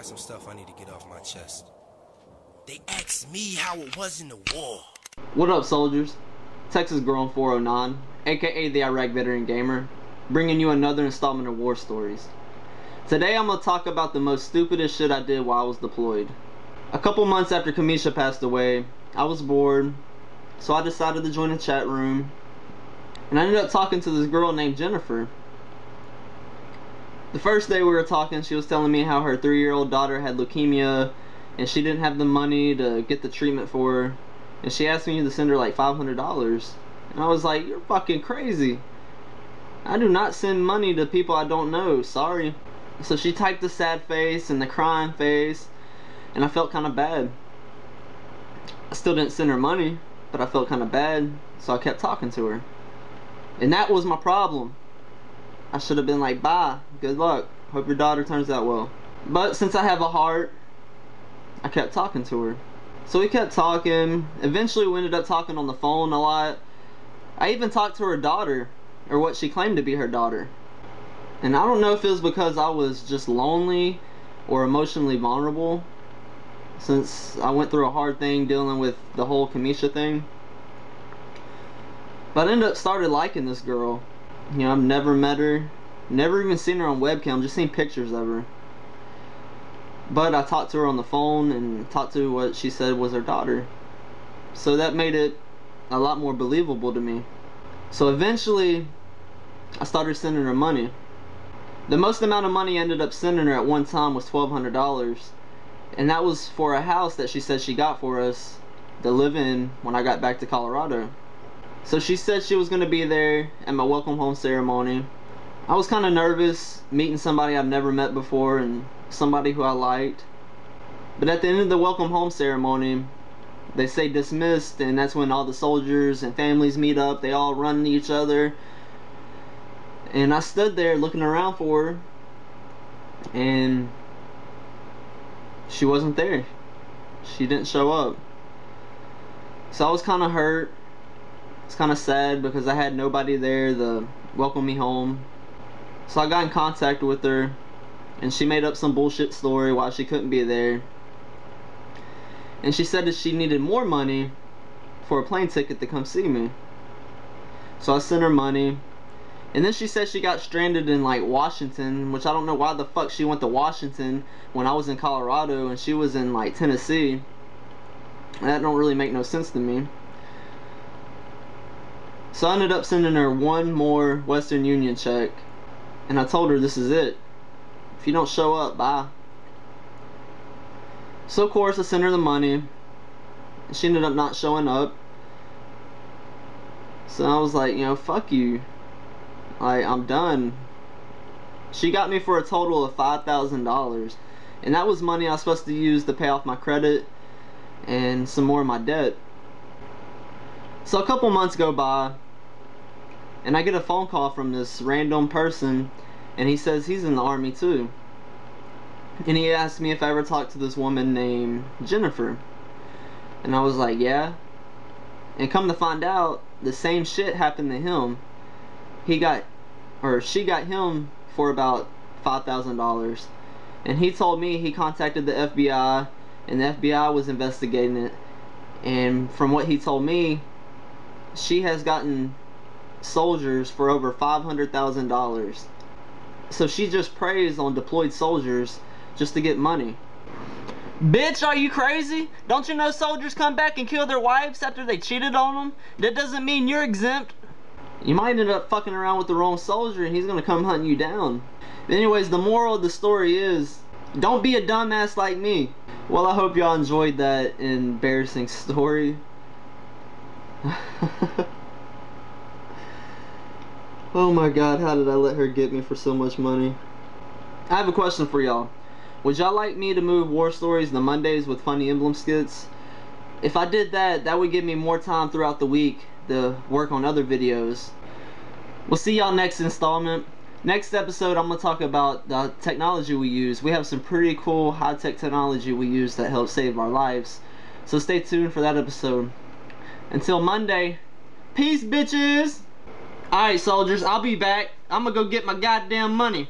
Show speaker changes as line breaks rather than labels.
got some stuff I need to get off my chest. They asked me how it was in the war.
What up, soldiers? Texas Girl 409, aka the Iraq Veteran Gamer, bringing you another installment of War Stories. Today I'm going to talk about the most stupidest shit I did while I was deployed. A couple months after Kamisha passed away, I was bored, so I decided to join a chat room, and I ended up talking to this girl named Jennifer. The first day we were talking, she was telling me how her 3-year-old daughter had leukemia, and she didn't have the money to get the treatment for her, and she asked me to send her like $500, and I was like, you're fucking crazy. I do not send money to people I don't know, sorry. So she typed the sad face and the crying face, and I felt kind of bad. I still didn't send her money, but I felt kind of bad, so I kept talking to her. And that was my problem. I should have been like, bye, good luck, hope your daughter turns out well. But since I have a heart, I kept talking to her. So we kept talking. Eventually we ended up talking on the phone a lot. I even talked to her daughter, or what she claimed to be her daughter. And I don't know if it was because I was just lonely or emotionally vulnerable, since I went through a hard thing dealing with the whole Kamisha thing. But I ended up started liking this girl. You know, I've never met her, never even seen her on webcam, just seen pictures of her. But I talked to her on the phone and talked to what she said was her daughter. So that made it a lot more believable to me. So eventually, I started sending her money. The most amount of money I ended up sending her at one time was $1,200. And that was for a house that she said she got for us to live in when I got back to Colorado. So she said she was going to be there at my welcome home ceremony. I was kind of nervous meeting somebody I've never met before and somebody who I liked. But at the end of the welcome home ceremony, they say dismissed, and that's when all the soldiers and families meet up. They all run to each other. And I stood there looking around for her, and she wasn't there. She didn't show up. So I was kind of hurt. It's kind of sad because I had nobody there to welcome me home. So I got in contact with her, and she made up some bullshit story why she couldn't be there. And she said that she needed more money for a plane ticket to come see me. So I sent her money. And then she said she got stranded in like Washington, which I don't know why the fuck she went to Washington when I was in Colorado and she was in like Tennessee. That don't really make no sense to me. So I ended up sending her one more Western Union check, and I told her this is it. If you don't show up, bye. So of course I sent her the money. She ended up not showing up. So I was like, you know, fuck you. Like, I'm done. She got me for a total of $5,000, and that was money I was supposed to use to pay off my credit and some more of my debt. So a couple months go by, and I get a phone call from this random person, and he says he's in the army too. And he asked me if I ever talked to this woman named Jennifer. And I was like, yeah. And come to find out, the same shit happened to him. She got him for about $5,000. And he told me he contacted the FBI, and the FBI was investigating it. And from what he told me, she has gotten soldiers for over $500,000. So she just preys on deployed soldiers just to get money. Bitch, are you crazy? Don't you know soldiers come back and kill their wives after they cheated on them? That doesn't mean you're exempt. You might end up fucking around with the wrong soldier and he's gonna come hunting you down. Anyways, the moral of the story is, don't be a dumbass like me. Well, I hope y'all enjoyed that embarrassing story. Oh my god, how did I let her get me for so much money? I have a question for y'all. Would y'all like me to move War Stories to Mondays with funny emblem skits? If I did that, that would give me more time throughout the week to work on other videos. We'll see y'all next installment. Next episode, I'm going to talk about the technology we use. We have some pretty cool high-tech technology we use that helps save our lives. So stay tuned for that episode. Until Monday, peace, bitches! Alright, soldiers, I'll be back. I'm gonna go get my goddamn money.